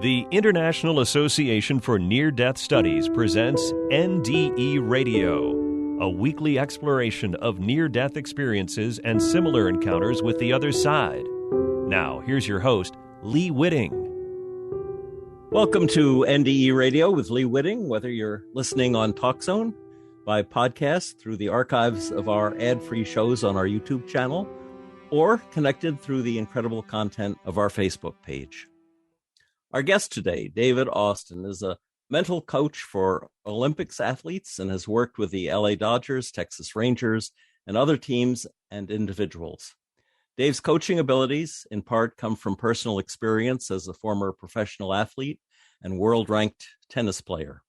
The International Association for Near-Death Studies presents NDE Radio, a weekly exploration of near-death experiences and similar encounters with the other side. Now, here's your host, Lee Witting. Welcome to NDE Radio with Lee Witting, whether you're listening on TalkZone, by podcast through the archives of our ad-free shows on our YouTube channel, or connected through the incredible content of our Facebook page. Our guest today, David Austin, is a mental coach for Olympics athletes and has worked with the LA Dodgers, Texas Rangers, and other teams and individuals. Dave's coaching abilities, in part, come from personal experience as a former professional athlete and world-ranked tennis player.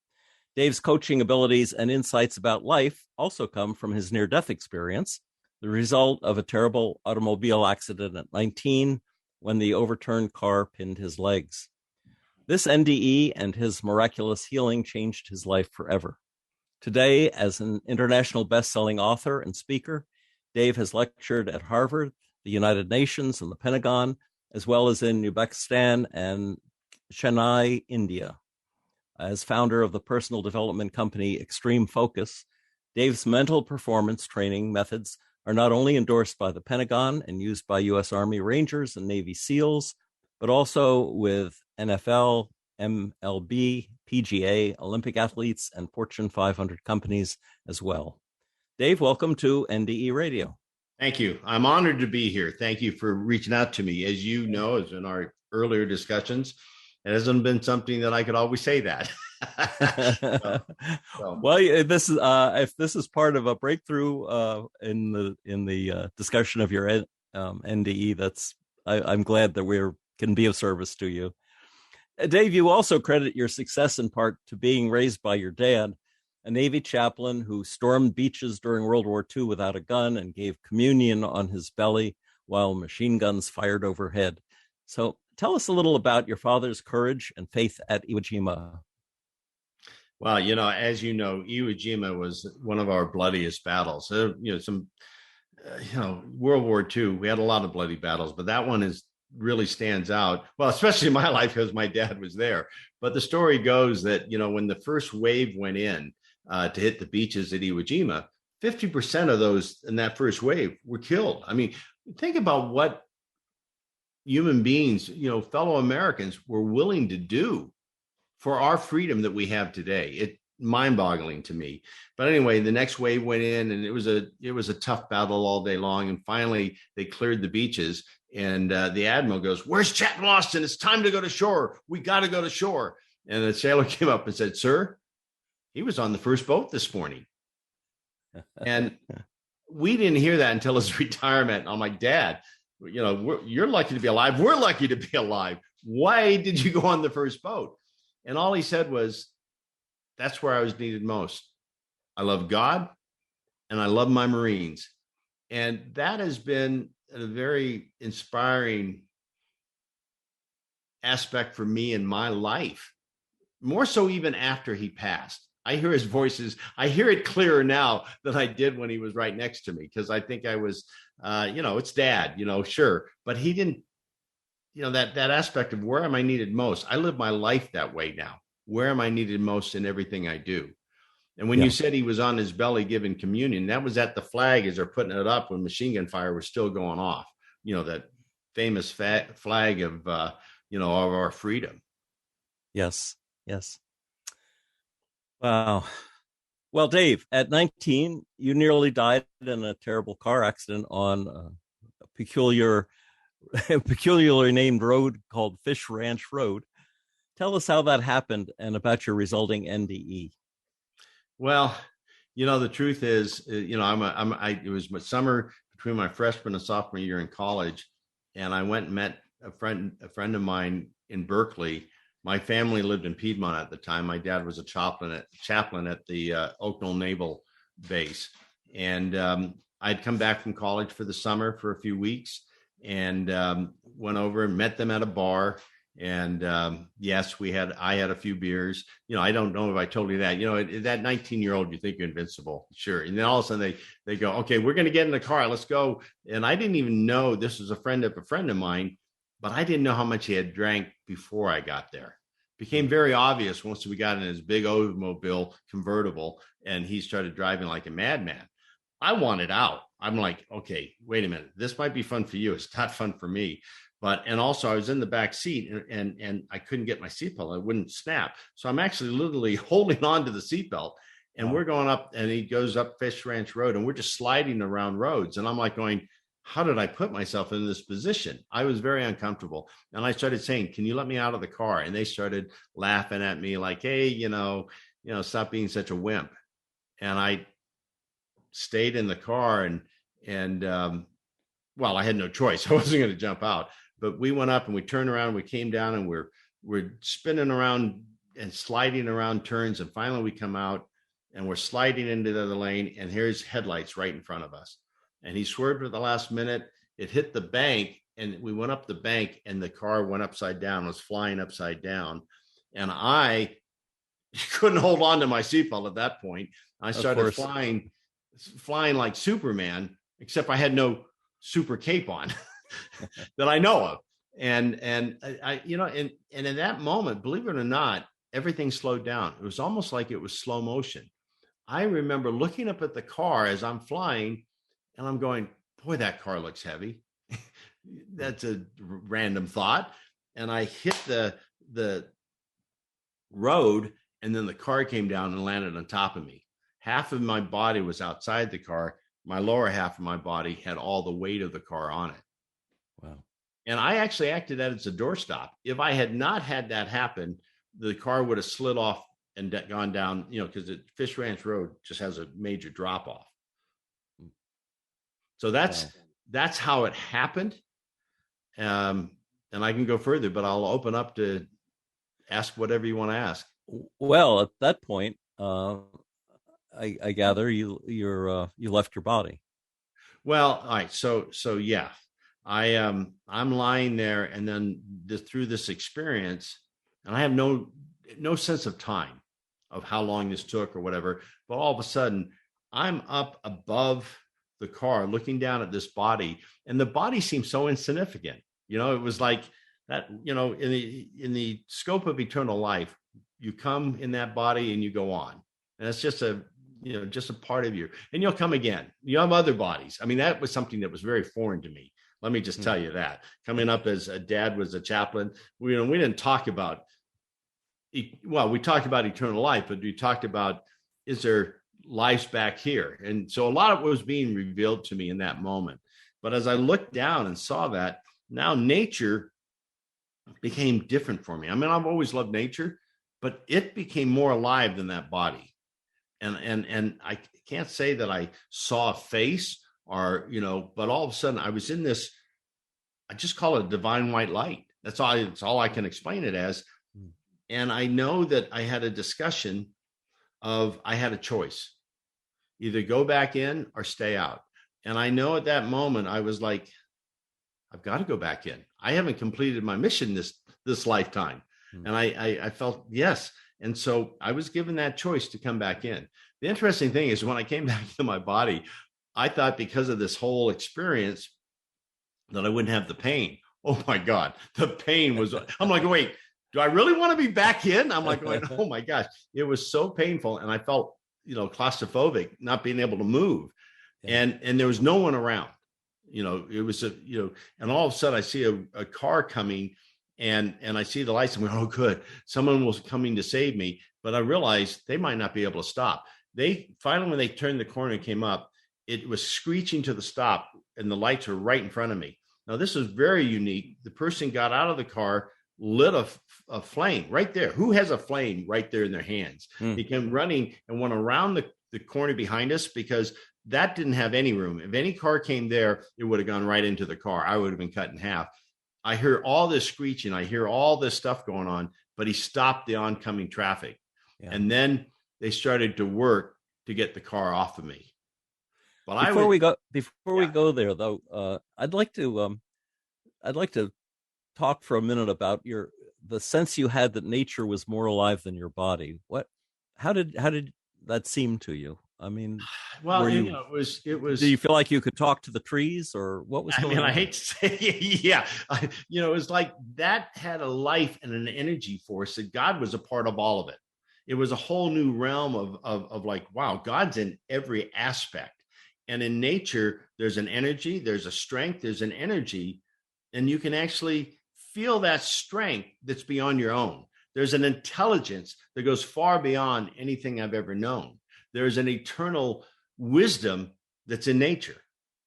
Dave's coaching abilities and insights about life also come from his near-death experience, the result of a terrible automobile accident at 19 when the overturned car pinned his legs. This NDE and his miraculous healing changed his life forever. Today, as an international best-selling author and speaker, Dave has lectured at Harvard, the United Nations, and the Pentagon, as well as in Uzbekistan and Chennai, India. As founder of the personal development company Extreme Focus, Dave's mental performance training methods are not only endorsed by the Pentagon and used by U.S. Army Rangers and Navy SEALs, but also with NFL, MLB, PGA, Olympic athletes, and Fortune 500 companies as well. Dave, welcome to NDE Radio. Thank you. I'm honored to be here. Thank you for reaching out to me. As you know, as in our earlier discussions, it hasn't been something that I could always say that. Well, this is if this is part of a breakthrough in the discussion of your NDE, I'm glad that we can be of service to you. Dave, you also credit your success in part to being raised by your dad, a Navy chaplain who stormed beaches during World War II without a gun and gave communion on his belly while machine guns fired overhead. So tell us a little about your father's courage and faith at Iwo Jima. Well, as you know, Iwo Jima was one of our bloodiest battles. World War II, we had a lot of bloody battles, but that one really stands out. Well, especially in my life because my dad was there. But the story goes that, when the first wave went in to hit the beaches at Iwo Jima, 50% of those in that first wave were killed. I mean, think about what human beings, fellow Americans were willing to do for our freedom that we have today. It's mind-boggling to me. But anyway, the next wave went in and it was a tough battle all day long. And finally they cleared the beaches and the admiral goes, "Where's Chaplain Austin? It's time to go to shore. We got to go to shore." And the sailor came up and said, "Sir, he was on the first boat this morning." And we didn't hear that until his retirement. I'm like, "Dad, you're lucky to be alive. We're lucky to be alive. Why did you go on the first boat?" And all he said was, "That's where I was needed most. I love God and I love my Marines." And that has been a very inspiring aspect for me in my life, more so even after he passed. I hear his voices. I hear it clearer now than I did when he was right next to me, because I think I was, it's Dad, sure. But he didn't, that aspect of where am I needed most? I live my life that way now. Where am I needed most in everything I do? And when you said he was on his belly giving communion, that was at the flag as they're putting it up when machine gun fire was still going off, that famous flag of, of our freedom. Yes. Wow. Well, Dave, at 19, you nearly died in a terrible car accident on a peculiarly named road called Fish Ranch Road. Tell us how that happened and about your resulting NDE. Well, the truth is, it was my summer between my freshman and sophomore year in college, and I went and met a friend of mine in Berkeley. My family lived in Piedmont at the time. My dad was a chaplain at the Oakville Naval Base, and I'd come back from college for the summer for a few weeks, and went over and met them at a bar. And yes, I had a few beers. I don't know if I told you that. That 19-year-old, you think you're invincible, sure. And then all of a sudden they go, "Okay, we're going to get in the car. Let's go." And I didn't even know this was a friend of mine, but I didn't know how much he had drank before I got there. Became very obvious once we got in his big Oldsmobile convertible and he started driving like a madman. I wanted out. I'm like, okay, wait a minute. This might be fun for you. It's not fun for me. And also I was in the back seat and I couldn't get my seatbelt. It wouldn't snap. So I'm actually literally holding on to the seatbelt, and we're going up, and he goes up Fish Ranch Road, and we're just sliding around roads. And I'm like going, how did I put myself in this position? I was very uncomfortable. And I started saying, can you let me out of the car? And they started laughing at me like, hey, stop being such a wimp. And I stayed in the car and I had no choice. I wasn't going to jump out, but we went up and we turned around, we came down, and we're spinning around and sliding around turns. And finally we come out and we're sliding into the other lane, and here's headlights right in front of us. And he swerved at the last minute. It hit the bank, and we went up the bank, and the car went upside down, was flying upside down. And I couldn't hold on to my seatbelt at that point. I started flying like Superman, except I had no super cape on that I know of. And I in that moment, believe it or not, everything slowed down. It was almost like it was slow motion. I remember looking up at the car as I'm flying, and I'm going, boy, that car looks heavy. That's a random thought. And I hit the road, and then the car came down and landed on top of me. Half of my body was outside the car. My lower half of my body had all the weight of the car on it. Wow. And I actually acted as a doorstop. If I had not had that happen, the car would have slid off and gone down, because Fish Ranch Road just has a major drop off. So that's how it happened. And I can go further, but I'll open up to ask whatever you want to ask. Well, at that point, I gather you left your body. Well, all right. So yeah, I'm lying there, and then through this experience, and I have no sense of time of how long this took or whatever, but all of a sudden I'm up above the car looking down at this body, and the body seems so insignificant. It was like that, in the scope of eternal life, you come in that body and you go on, and it's just a part of you, and you'll come again. You have other bodies. I mean, that was something that was very foreign to me. Let me just tell you that. Coming up as a dad was a chaplain, we didn't talk about, we talked about eternal life, but we talked about, is there lives back here? And so a lot of it was being revealed to me in that moment. But as I looked down and saw that, now nature became different for me. I mean, I've always loved nature, but it became more alive than that body. And I can't say that I saw a face or, but all of a sudden I was in this, I just call it divine white light. That's all I can explain it as. And I know that I had a discussion of, I had a choice, either go back in or stay out. And I know at that moment, I was like, I've got to go back in. I haven't completed my mission this lifetime. And I felt, yes. And so I was given that choice to come back in. The interesting thing is, when I came back to my body, I thought because of this whole experience that I wouldn't have the pain. Oh my God, the pain was, I'm like, wait, do I really want to be back in? I'm like, oh my gosh, it was so painful. And I felt, claustrophobic, not being able to move. Yeah. And there was no one around, it was and all of a sudden I see a car coming, and I see the lights, and I'm going, oh, good, someone was coming to save me. But I realized they might not be able to stop. They finally, when they turned the corner and came up, it was screeching to the stop, and the lights were right in front of me. Now, this was very unique. The person got out of the car, lit a flame right there. Who has a flame right there in their hands? He came running and went around the corner behind us, because that didn't have any room. If any car came there, it would have gone right into the car. I would have been cut in half. I hear all this screeching. I hear all this stuff going on, but he stopped the oncoming traffic. Yeah. And then they started to work to get the car off of me. But before we go there, though, I'd like to talk for a minute about the sense you had that nature was more alive than your body. How did that seem to you? I mean, Well, were and, you? it was. Do you feel like you could talk to the trees, or what was going on? I hate to say, yeah, it was like that had a life and an energy force that God was a part of all of it. It was a whole new realm of like, wow, God's in every aspect. And in nature, there's an energy, there's a strength, there's an energy, and you can actually feel that strength that's beyond your own. There's an intelligence that goes far beyond anything I've ever known. There's an eternal wisdom that's in nature.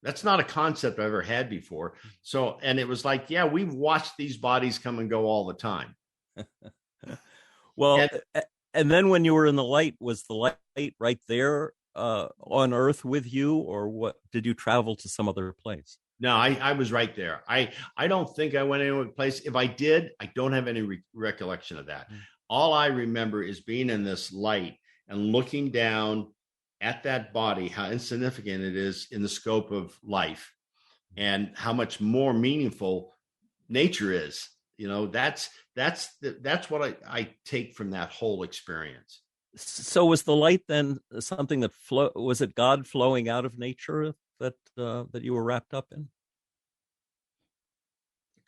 That's not a concept I've ever had before. So, and it was like, yeah, we've watched these bodies come and go all the time. Well, and then when you were in the light, was the light right there on Earth with you, or what? Did you travel to some other place? No, I was right there. I don't think I went any place. If I did, I don't have any recollection of that. All I remember is being in this light and looking down at that body, how insignificant it is in the scope of life, and how much more meaningful nature is. That's what I take from that whole experience. So was the light then something that was it God flowing out of nature that you were wrapped up in?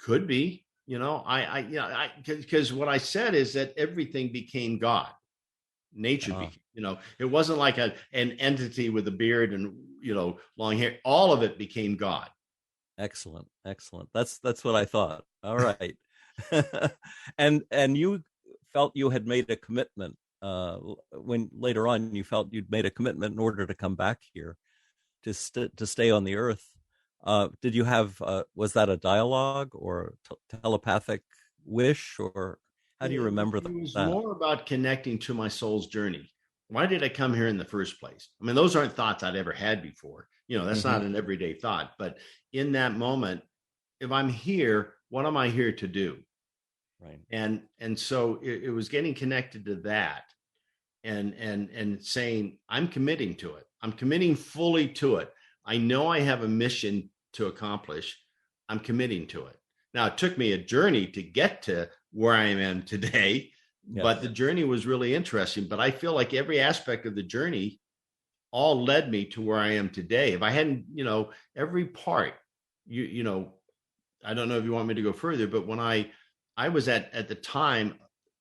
Could be, because what I said is that everything became God. Nature became, it wasn't like an entity with a beard and long hair. All of it became God. Excellent. That's what I thought. All right. and you felt you had made a commitment when later on you felt you'd made a commitment in order to come back here to stay on the earth. Did you have was that a dialogue or telepathic wish, or how do you remember that? It was more about connecting to my soul's journey. Why did I come here in the first place? I mean, those aren't thoughts I'd ever had before. That's not an everyday thought. But in that moment, if I'm here, what am I here to do? Right. And so it was getting connected to that and saying, I'm committing to it. I'm committing fully to it. I know I have a mission to accomplish. I'm committing to it. Now, it took me a journey to get to where I am today, but the journey was really interesting. But I feel like every aspect of the journey all led me to where I am today. If I hadn't, every part, I don't know if you want me to go further, but when I was at the time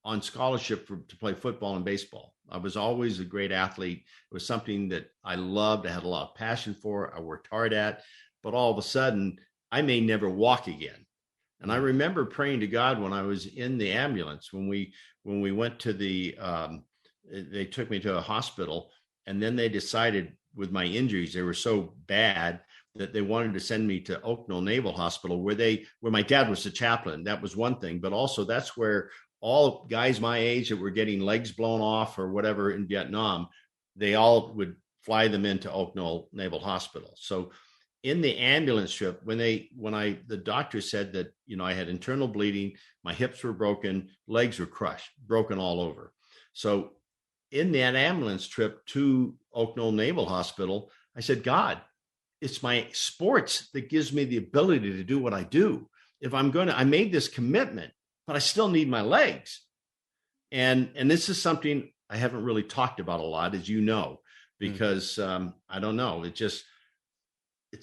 on scholarship to play football and baseball. I was always a great athlete. It was something that I loved. I had a lot of passion for. I worked hard at, but all of a sudden I may never walk again. And I remember praying to God when I was in the ambulance, when we went to they took me to a hospital, and then they decided with my injuries, they were so bad that they wanted to send me to Oakville Naval Hospital, where my dad was the chaplain. That was one thing, but also that's where all guys my age that were getting legs blown off or whatever in Vietnam, they all would fly them into Oakville Naval Hospital. So in the ambulance trip, when the doctor said that, I had internal bleeding, my hips were broken, legs were crushed, broken all over. So in that ambulance trip to Oakville Naval Hospital, I said, God, it's my sports that gives me the ability to do what I do. If I made this commitment, but I still need my legs. And this is something I haven't really talked about a lot, as you know, because I don't know, it's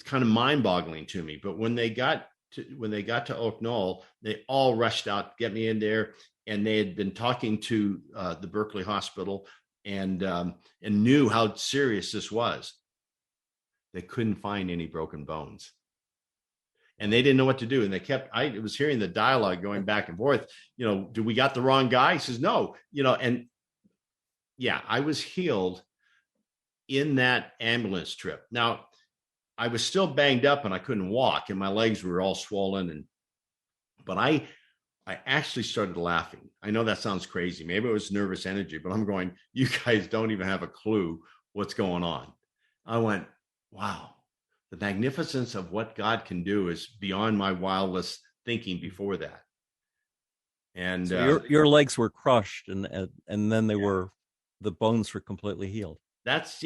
kind of mind boggling to me. But when they got to Oak Knoll, they all rushed out to get me in there, and they had been talking to the Berkeley Hospital and knew how serious this was. They couldn't find any broken bones. And they didn't know what to do. And I was hearing the dialogue going back and forth, do we got the wrong guy? He says, no, and yeah, I was healed in that ambulance trip. Now, I was still banged up and I couldn't walk and my legs were all swollen. But I actually started laughing. I know that sounds crazy. Maybe it was nervous energy, but I'm going, you guys don't even have a clue what's going on. I went, wow. The magnificence of what God can do is beyond my wildest thinking before that. And so your legs were crushed, and then the bones were completely healed. That's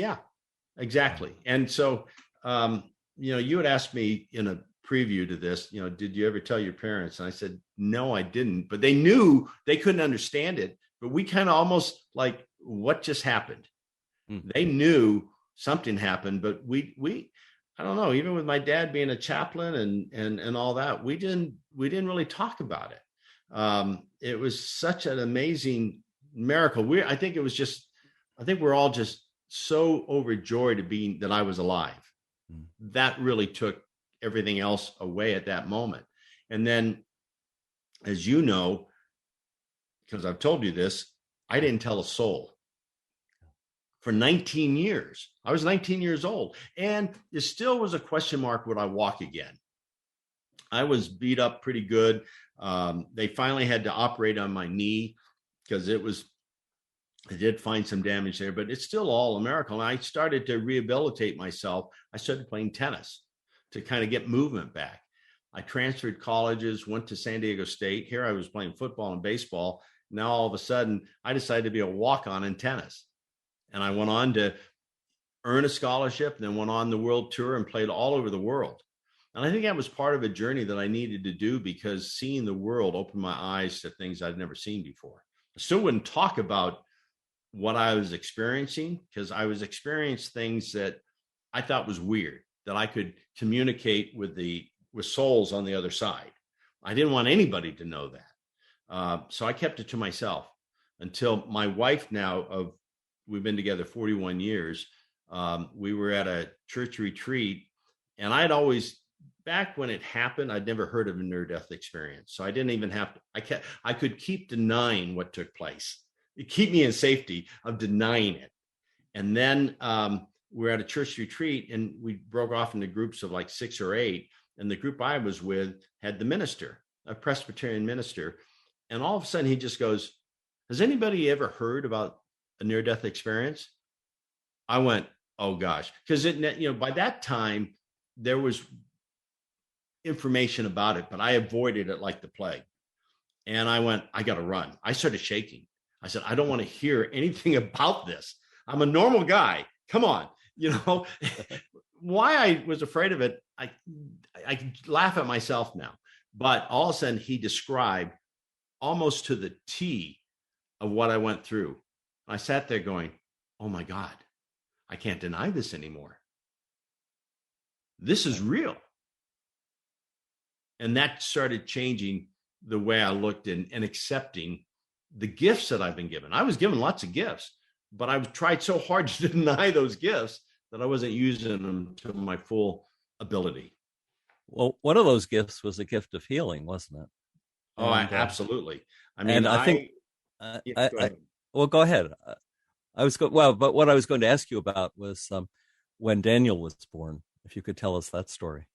exactly. And so, you had asked me in a preview to this, did you ever tell your parents? And I said, no, I didn't. But they knew, they couldn't understand it. But we kind of almost like, what just happened? They knew something happened, but we I don't know, even with my dad being a chaplain and all that, we didn't really talk about it. It was such an amazing miracle. I think we're all just so overjoyed that I was alive. That really took everything else away at that moment. And then, as you know, because I've told you this, I didn't tell a soul for 19 years. I was 19 years old, and it still was a question mark, would I walk again? I was beat up pretty good. They finally had to operate on my knee because I did find some damage there, but it's still all a miracle. And I started to rehabilitate myself. I started playing tennis to kind of get movement back. I transferred colleges, went to San Diego State. Here I was playing football and baseball. Now all of a sudden I decided to be a walk-on in tennis. And I went on to earn a scholarship, and then went on the world tour and played all over the world. And I think that was part of a journey that I needed to do, because seeing the world opened my eyes to things I'd never seen before. I still wouldn't talk about what I was experiencing, because I was experiencing things that I thought was weird, that I could communicate with souls on the other side. I didn't want anybody to know that. So I kept it to myself until my wife we've been together 41 years. We were at a church retreat, and I'd always, back when it happened, I'd never heard of a near-death experience. So I didn't even have to, I could keep denying what took place. It keep me in safety of denying it. And then we're at a church retreat, and we broke off into groups of like 6 or 8. And the group I was with had the minister, a Presbyterian minister. And all of a sudden he just goes, has anybody ever heard about a near-death experience? I went, oh gosh. Because by that time there was information about it, but I avoided it like the plague. And I went, I got to run. I started shaking. I said, I don't want to hear anything about this. I'm a normal guy. Come on. Why I was afraid of it, I laugh at myself now. But all of a sudden he described almost to the T of what I went through. I sat there going, oh my God, I can't deny this anymore. This is real. And that started changing the way I looked and accepting the gifts that I've been given. I was given lots of gifts, but I tried so hard to deny those gifts that I wasn't using them to my full ability. Well, one of those gifts was a gift of healing, wasn't it? Oh, absolutely. I mean, I think, well, go ahead. But what I was going to ask you about was when Daniel was born, if you could tell us that story.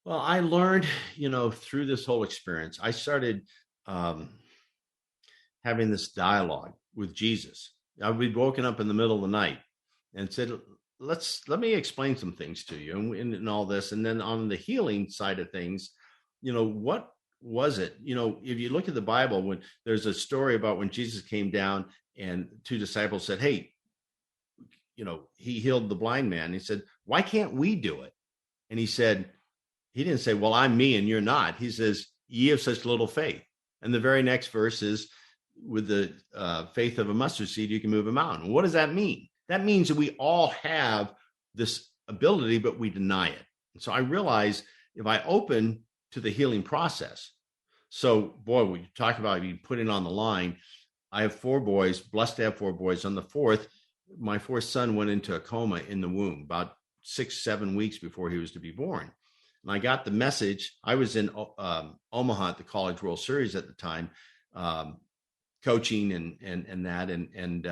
Well, I learned, through this whole experience, I started having this dialogue with Jesus. I'd be woken up in the middle of the night and said, let me explain some things to you and all this. And then on the healing side of things, what was it? If you look at the Bible, when there's a story about when Jesus came down and 2 disciples said, hey, he healed the blind man. He said, why can't we do it? And he didn't say, well, I'm me and you're not. He says, ye have such little faith. And the very next verse is, with the faith of a mustard seed, you can move a mountain. What does that mean? That means that we all have this ability, but we deny it. And so I realized if I open to the healing process. So, boy, we talk about you put it on the line. I have 4 boys, blessed to have 4 boys. On the 4th, my 4th son went into a coma in the womb about 6-7 weeks before he was to be born. And I got the message. I was in Omaha at the College World Series at the time, coaching and that. And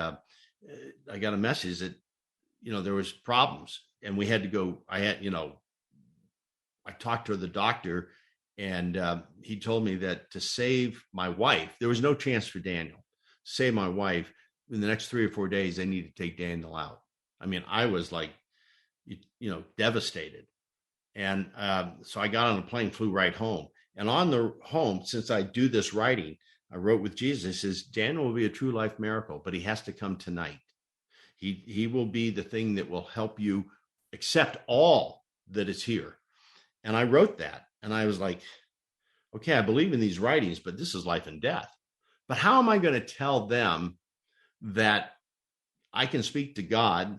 I got a message that, there was problems and we had to go. I talked to the doctor and he told me that to save my wife, there was no chance for Daniel. Save my wife, in the next 3 or 4 days, they need to take Daniel out. I mean, I was like, devastated. And so I got on a plane, flew right home. And on the home, since I do this writing, I wrote with Jesus, says Daniel will be a true life miracle, but he has to come tonight. He will be the thing that will help you accept all that is here. And I wrote that. And I was like, okay, I believe in these writings, but this is life and death. But how am I going to tell them that I can speak to God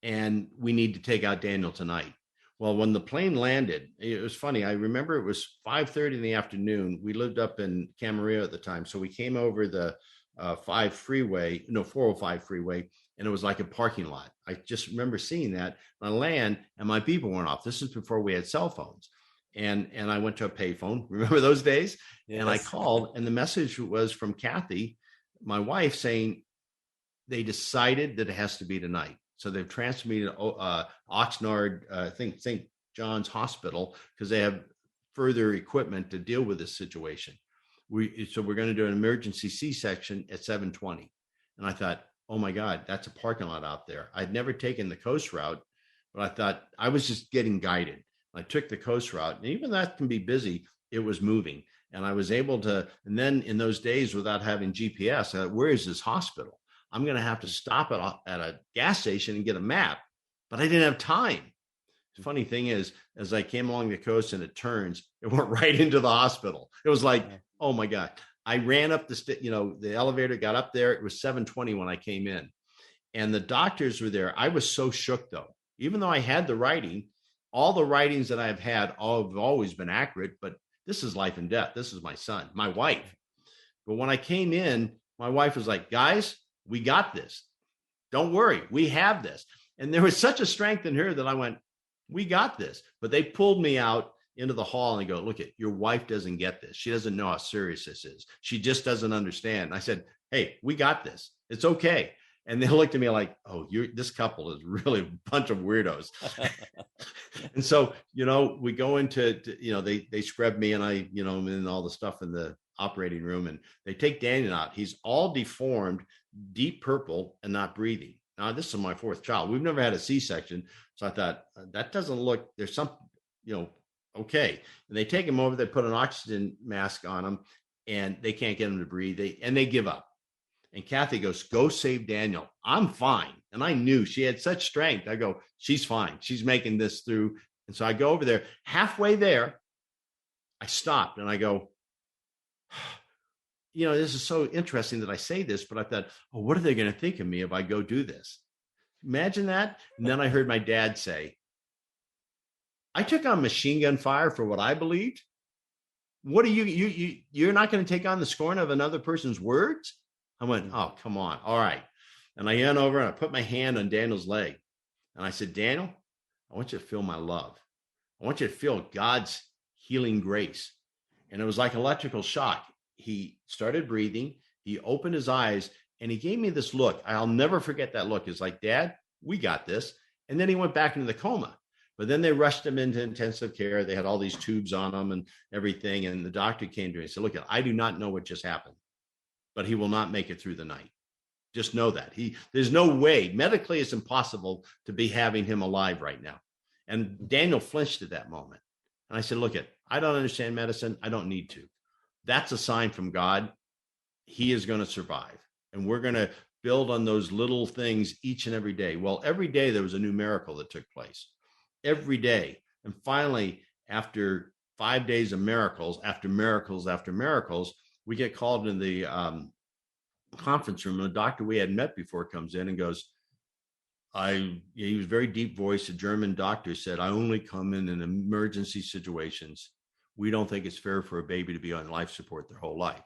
and we need to take out Daniel tonight. Well, when the plane landed, it was funny. I remember it was 5:30 in the afternoon. We lived up in Camarillo at the time. So we came over the 405 freeway, and it was like a parking lot. I just remember seeing that. I land, and my beeper went off. This is before we had cell phones. And I went to a payphone. Remember those days? Yes. And I called, and the message was from Kathy, my wife, saying they decided that it has to be tonight. So they've transferred me to Oxnard, I think St. John's Hospital, because they have further equipment to deal with this situation. So we're going to do an emergency C-section at 7:20. And I thought, oh my God, that's a parking lot out there. I'd never taken the coast route, but I thought I was just getting guided. I took the coast route, and even that can be busy. It was moving, and I was able to. And then in those days, without having GPS, I thought, where is this hospital? I'm going to have to stop at a gas station and get a map, but I didn't have time. The funny thing is, as I came along the coast and it turns, it went right into the hospital. It was like, oh my God. I ran up the elevator, got up there. It was 7:20 when I came in, and the doctors were there. I was so shook though, even though I had the writing, all the writings that I've had have always been accurate, but this is life and death. This is my son, my wife. But when I came in, my wife was like, guys, we got this. Don't worry. We have this. And there was such a strength in her that I went, we got this. But they pulled me out into the hall and they go, look, your wife doesn't get this. She doesn't know how serious this is. She just doesn't understand. And I said, hey, we got this. It's okay. And they looked at me like, oh, this couple is really a bunch of weirdos. And so, we go into, they scrub me and I, and all the stuff in the operating room, and they take Daniel out. He's all deformed, deep purple, and not breathing. Now, this is my fourth child. We've never had a C-section. So I thought, that doesn't look, there's something, okay. And they take him over, they put an oxygen mask on him, and they can't get him to breathe. They give up. And Kathy goes, go save Daniel. I'm fine. And I knew she had such strength. I go, she's fine. She's making this through. And so I go over there. Halfway there, I stopped and I go, this is so interesting that I say this, but I thought, oh, what are they going to think of me if I go do this? Imagine that. And then I heard my dad say, I took on machine gun fire for what I believed. What are you're not going to take on the scorn of another person's words? I went, oh, come on. All right. And I went over and I put my hand on Daniel's leg. And I said, Daniel, I want you to feel my love. I want you to feel God's healing grace. And it was like electrical shock. He started breathing. He opened his eyes and he gave me this look. I'll never forget that look. It's like, Dad, we got this. And then he went back into the coma. But then they rushed him into intensive care. They had all these tubes on him and everything. And the doctor came to me and said, look, I do not know what just happened, but he will not make it through the night. Just know that. There's no way. Medically, it's impossible to be having him alive right now. And Daniel flinched at that moment. And I said, look, I don't understand medicine. I don't need to. That's a sign from God. He is going to survive. And we're going to build on those little things each and every day. Well, every day there was a new miracle that took place. Every day. And finally, after 5 days of miracles, after miracles, after miracles, we get called into the conference room, and the doctor we had met before comes in and goes, he was very deep voice. A German doctor said, I only come in emergency situations. We don't think it's fair for a baby to be on life support their whole life.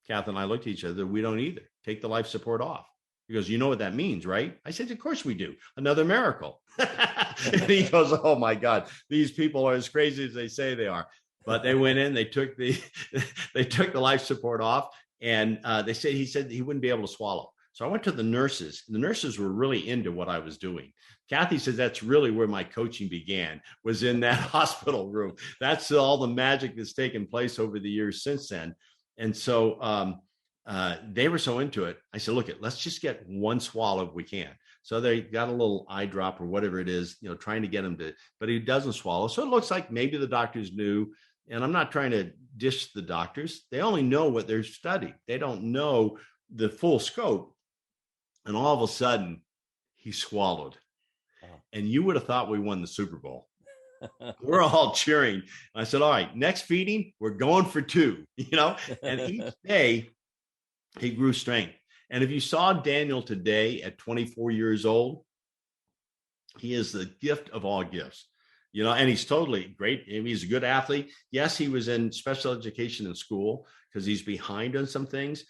Kath and I looked at each other. We don't either. Take the life support off. He goes, you know what that means, right? I said, of course we do. Another miracle. And he goes, oh my God, these people are as crazy as they say they are. But they went in, they took the life support off, and he said he wouldn't be able to swallow. So I went to the nurses. The nurses were really into what I was doing. Kathy says that's really where my coaching began, was in that hospital room. That's all the magic that's taken place over the years since then. And so they were so into it. I said, look, let's just get one swallow if we can. So they got a little eye drop or whatever it is, trying to get him to, but he doesn't swallow. So it looks like maybe the doctors knew. And I'm not trying to dish the doctors. They only know what they're studying. They don't know the full scope. And all of a sudden, he swallowed. And you would have thought we won the Super Bowl. We're all cheering. I said, all right, next feeding, we're going for 2, and each day he grew strength. And if you saw Daniel today at 24 years old, He is the gift of all gifts, and he's totally great. He's a good athlete. Yes, he was in special education in school because he's behind on some things,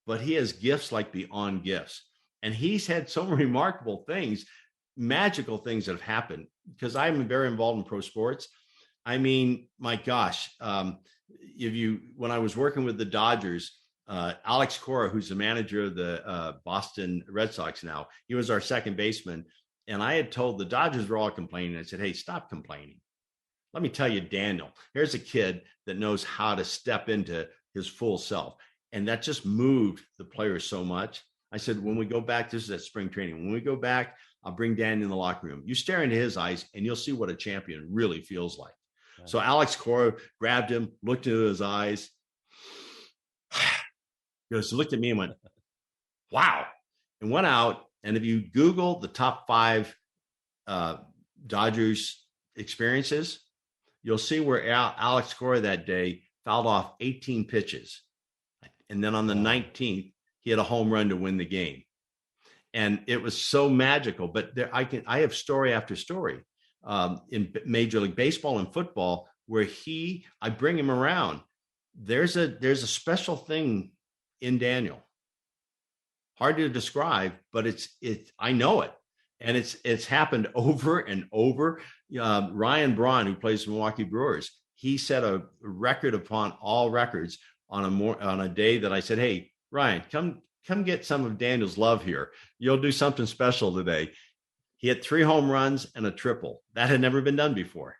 but he has gifts like beyond gifts. And he's had so remarkable things, magical things that have happened, because I'm very involved in pro sports. I mean, my gosh, when I was working with the Dodgers, Alex Cora, who's the manager of the Boston Red Sox now, he was our second baseman. And I had told the Dodgers were all complaining. I said, hey, stop complaining. Let me tell you, Daniel, here's a kid that knows how to step into his full self. And that just moved the players so much. I said, when we go back, this is at spring training. When we go back, I'll bring Daniel in the locker room. You stare into his eyes and you'll see what a champion really feels like. Right. So Alex Cora grabbed him, looked into his eyes. He looked at me and went, wow, and went out. And if you Google the top 5 Dodgers experiences, you'll see where Alex Cora that day fouled off 18 pitches. And then on the 19th, he had a home run to win the game. And it was so magical. But I have story after story in Major League Baseball and football where I bring him around. There's a special thing in Daniel. Hard to describe, but I know it. And it's happened over and over. Ryan Braun, who plays for Milwaukee Brewers, he set a record upon all records on a day that I said, hey, Ryan, come get some of Daniel's love here. You'll do something special today. He had 3 home runs and a triple. That had never been done before.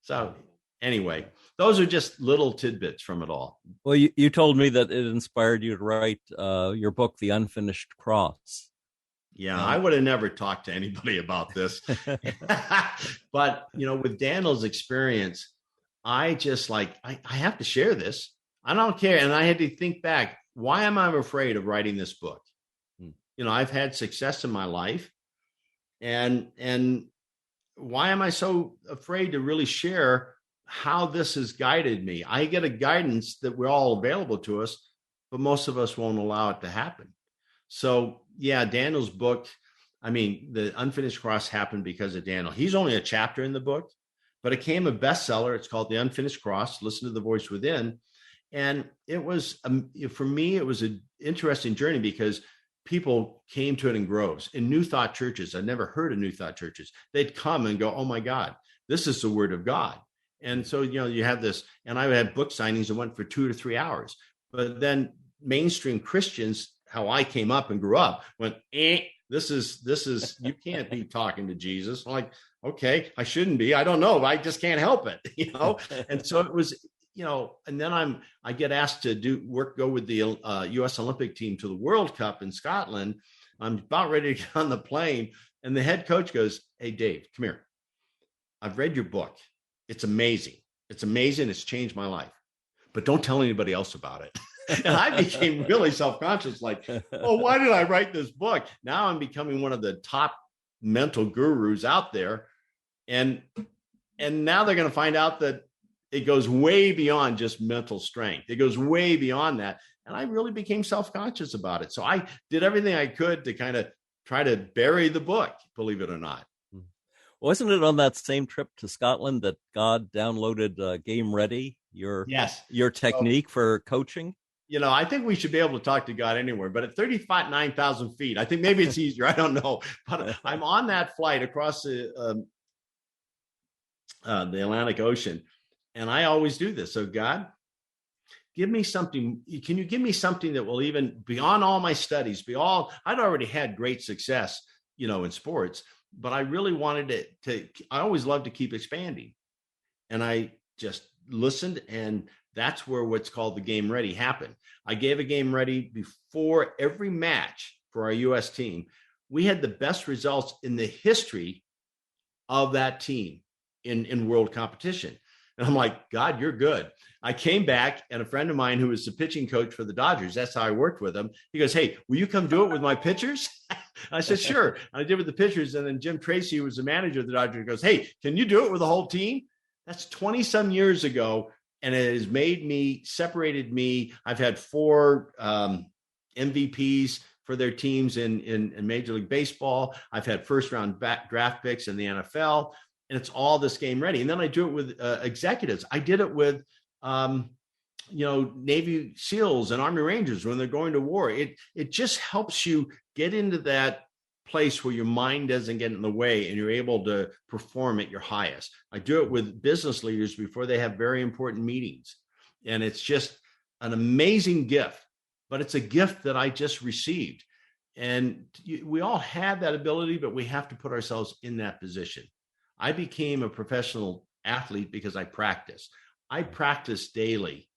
So anyway, those are just little tidbits from it all. Well, you told me that it inspired you to write your book, The Unfinished Cross. Yeah, I would have never talked to anybody about this. But, with Daniel's experience, I just I have to share this. I don't care. And I had to think back, why am I afraid of writing this book? I've had success in my life. And why am I so afraid to really share how this has guided me? I get a guidance that we're all available to us, but most of us won't allow it to happen. So yeah, Daniel's book, The Unfinished Cross happened because of Daniel. He's only a chapter in the book, but it became a bestseller. It's called The Unfinished Cross, Listen to the Voice Within. And it was, for me, it was an interesting journey because people came to it in groves. In New Thought churches, I'd never heard of New Thought churches. They'd come and go, oh my God, this is the word of God. And so, you have this, and I had book signings that went for 2 to 3 hours. But then mainstream Christians, how I came up and grew up, went, this is, you can't be talking to Jesus. I'm like, okay, I shouldn't be. I don't know. I just can't help it, And so it was, and then I get asked to go with the U.S. Olympic team to the World Cup in Scotland. I'm about ready to get on the plane. And the head coach goes, hey, Dave, come here. I've read your book. It's amazing. It's amazing. It's changed my life. But don't tell anybody else about it. And I became really self-conscious, why did I write this book? Now I'm becoming one of the top mental gurus out there. And now they're going to find out that it goes way beyond just mental strength. It goes way beyond that. And I really became self-conscious about it. So I did everything I could to kind of try to bury the book, believe it or not. Wasn't it on that same trip to Scotland that God downloaded Game Ready, your technique for coaching? I think we should be able to talk to God anywhere, but at 39,000 feet, I think maybe it's easier. I don't know. But I'm on that flight across the Atlantic Ocean. And I always do this. So God, give me something. Can you give me something that will even beyond all my studies, I'd already had great success, in sports, but I really wanted I always loved to keep expanding. And I just listened, and that's where what's called the Game Ready happened. I gave a Game Ready before every match for our U.S. team. We had the best results in the history of that team in world competition. And I'm like, God, you're good. I came back, and a friend of mine who was the pitching coach for the Dodgers, that's how I worked with him. He goes, hey, will you come do it with my pitchers? I said, sure. And I did with the pitchers. And then Jim Tracy, who was the manager of the Dodgers, goes, hey, can you do it with the whole team? That's 20 some years ago. And it has separated me. I've had 4 MVPs for their teams in Major League Baseball. I've had first round draft picks in the NFL, and it's all this game ready. And then I do it with executives. I did it with, Navy SEALs and Army Rangers when they're going to war. It just helps you get into that place where your mind doesn't get in the way and you're able to perform at your highest. I do it with business leaders before they have very important meetings. And it's just an amazing gift, but it's a gift that I just received. And we all have that ability, but we have to put ourselves in that position. I became a professional athlete because I practice. I practice daily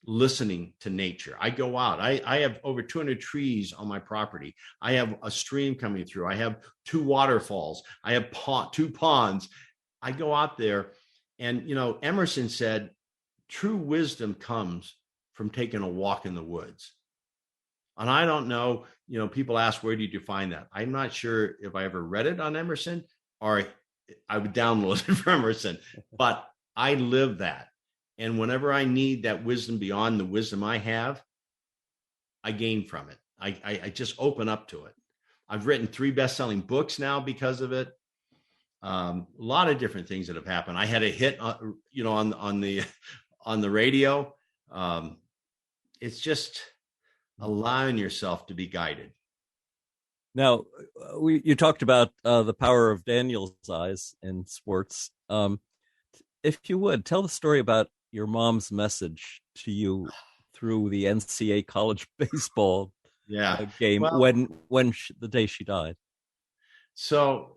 listening to nature. I go out. I have over 200 trees on my property. I have a stream coming through. I have 2 waterfalls. I have 2 ponds. I go out there, and Emerson said, true wisdom comes from taking a walk in the woods. And I don't know, people ask, where did you find that? I'm not sure if I ever read it on Emerson or I would download it from Emerson, but I live that. And whenever I need that wisdom beyond the wisdom I have, I gain from it. I just open up to it. I've written 3 best-selling books now because of it. A lot of different things that have happened. I had a hit, on the radio. It's just allowing yourself to be guided. Now, you talked about the power of Daniel's eyes in sports. If you would, tell the story about your mom's message to you through the NCAA college baseball game when the day she died. So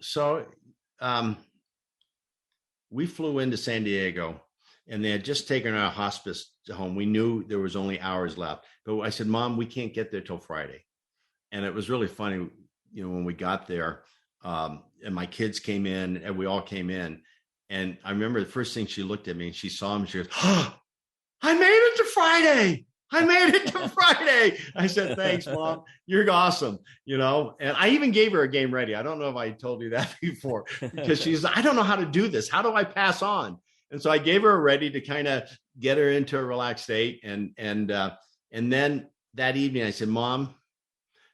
we flew into San Diego, and they had just taken our hospice home. We knew there was only hours left, but I said, Mom, we can't get there till Friday. And it was really funny, when we got there, and my kids came in, and we all came in. And I remember the first thing she looked at me and she saw him. She goes, oh, I made it to Friday. I made it to Friday. I said, thanks, Mom. You're awesome. And I even gave her a game ready. I don't know if I told you that before, because she's, I don't know how to do this. How do I pass on? And so I gave her a ready to kind of get her into a relaxed state. And then that evening I said, Mom,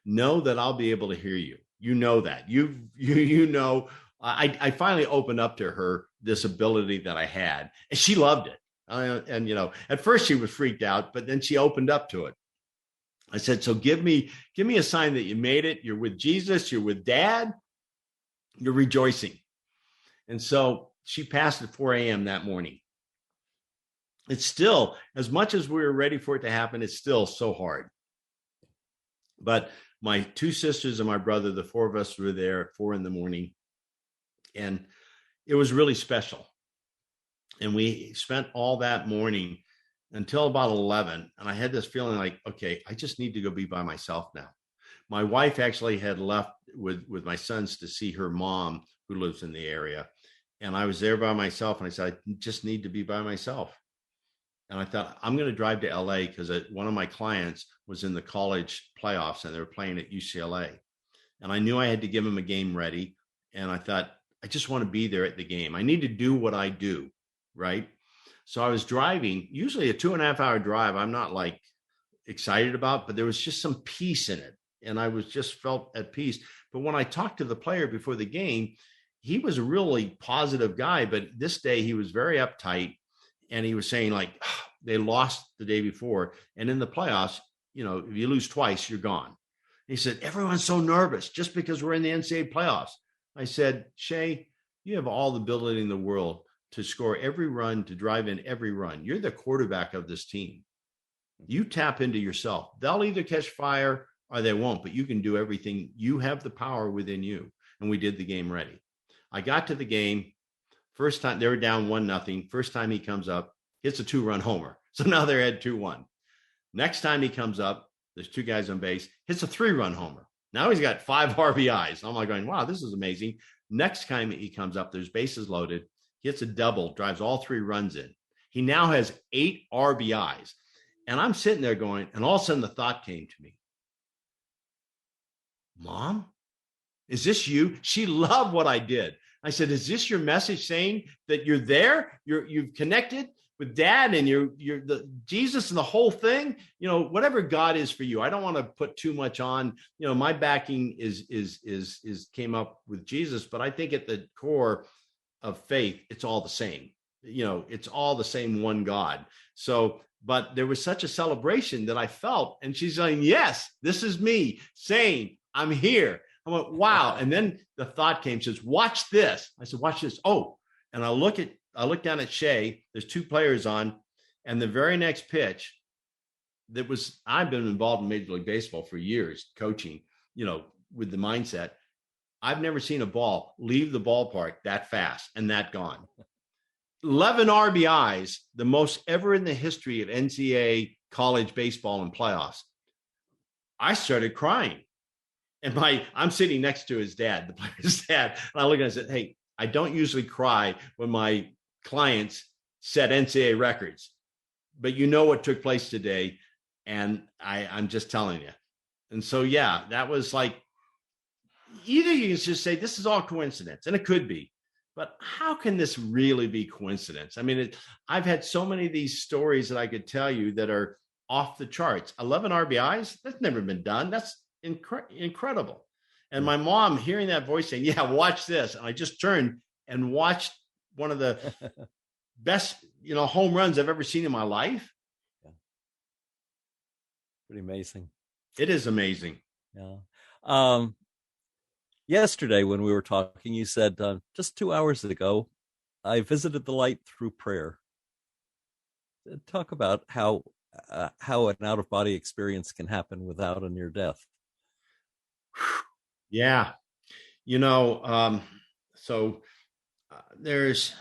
know that I'll be able to hear you. You know that. I finally opened up to her this ability that I had, and she loved it. At first she was freaked out, but then she opened up to it. I said, so give me a sign that you made it. You're with Jesus. You're with Dad. You're rejoicing. And so she passed at 4 a.m. that morning. It's still, as much as we were ready for it to happen, it's still so hard. But my 2 sisters and my brother, the 4 of us were there at 4 a.m. And it was really special. And we spent all that morning until about 11. And I had this feeling like, okay, I just need to go be by myself now. My wife actually had left with my sons to see her mom, who lives in the area. And I was there by myself. And I said, I just need to be by myself. And I thought, I'm going to drive to LA because one of my clients was in the college playoffs and they were playing at UCLA. And I knew I had to give them a game ready. And I thought, I just want to be there at the game. I need to do what I do, right? So I was driving, usually a 2.5 hour drive. I'm not like excited about, but there was just some peace in it. And I was just felt at peace. But when I talked to the player before the game, he was a really positive guy, but this day he was very uptight. And he was saying like, oh, they lost the day before. And in the playoffs, if you lose twice, you're gone. He said, everyone's so nervous just because we're in the NCAA playoffs. I said, Shay, you have all the ability in the world to score every run, to drive in every run. You're the quarterback of this team. You tap into yourself. They'll either catch fire or they won't, but you can do everything. You have the power within you. And we did the game ready. I got to the game. First time they were down 1-0. First time he comes up, hits a 2-run homer. So now they're at 2-1. Next time he comes up, there's 2 guys on base, hits a 3-run homer. Now he's got 5 RBIs. I'm like going, wow, this is amazing. Next time he comes up, there's bases loaded, hits a double, drives all 3 runs in. He now has 8 RBIs. And I'm sitting there going, and all of a sudden the thought came to me, Mom, is this you? She loved what I did. I said, is this your message saying that you're there? You've connected with Dad and you're the Jesus and the whole thing, whatever God is for you. I don't want to put too much on, my backing is came up with Jesus, but I think at the core of faith, it's all the same. It's all the same one God. So, but there was such a celebration that I felt, and she's saying, yes, this is me saying, I'm here. I went, wow. And then the thought came, says, watch this. I said, watch this. Oh, and I look down at Shay, there's two players on, and the very next pitch I've been involved in Major League Baseball for years, coaching, with the mindset. I've never seen a ball leave the ballpark that fast and that gone. 11 RBIs, the most ever in the history of NCAA college baseball and playoffs. I started crying. And I'm sitting next to his dad, the player's dad. And I look at him and said, hey, I don't usually cry when my clients set NCAA records, but what took place today. And I'm just telling you. And so, yeah, that was like, either you can just say, this is all coincidence, and it could be. But how can this really be coincidence? I mean, I've had so many of these stories that I could tell you that are off the charts. 11 RBIs, that's never been done. That's incredible. And my mom hearing that voice saying, yeah, watch this. And I just turned and watched one of the best, home runs I've ever seen in my life. Yeah. Pretty amazing. It is amazing. Yeah. Yesterday, when we were talking, you said, just 2 hours ago, I visited the light through prayer. Talk about how an out-of-body experience can happen without a near death. Yeah. There's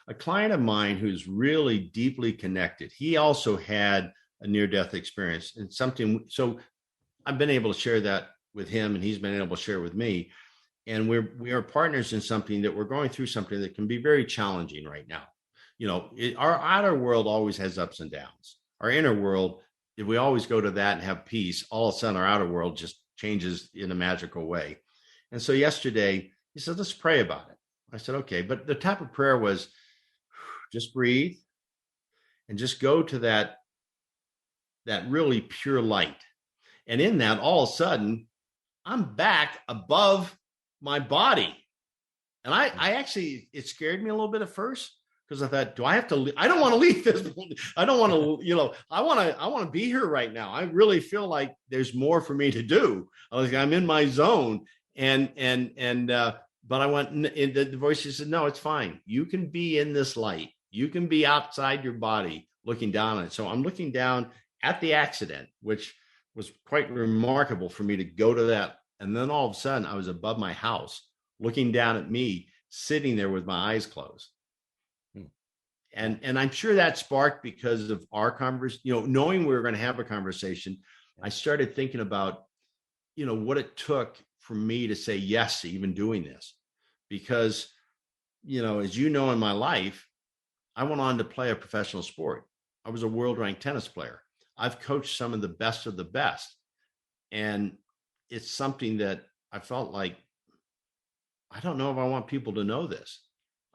a client of mine who's really deeply connected. He also had a near-death experience, and so I've been able to share that with him, and he's been able to share with me. And we are partners in something that we're going through, something that can be very challenging right now. Our outer world always has ups and downs. Our inner world, if we always go to that and have peace, all of a sudden our outer world just changes in a magical way. And so yesterday he said, let's pray about it. I said, okay. But the type of prayer was just breathe and just go to that really pure light. And in that, all of a sudden, I'm back above my body. And I actually, it scared me a little bit at first, because I thought, do I have to leave? I don't want to leave this. I don't want to, I want to be here right now. I really feel like there's more for me to do. I'm in my zone. But I went, and the voice said, no, it's fine. You can be in this light. You can be outside your body looking down on it. So I'm looking down at the accident, which was quite remarkable for me to go to that. And then all of a sudden I was above my house looking down at me, sitting there with my eyes closed. And I'm sure that sparked because of our conversation, knowing we were going to have a conversation. I started thinking about, what it took for me to say yes to even doing this, because, as in my life, I went on to play a professional sport. I was a world-ranked tennis player. I've coached some of the best. And it's something that I felt like, I don't know if I want people to know this.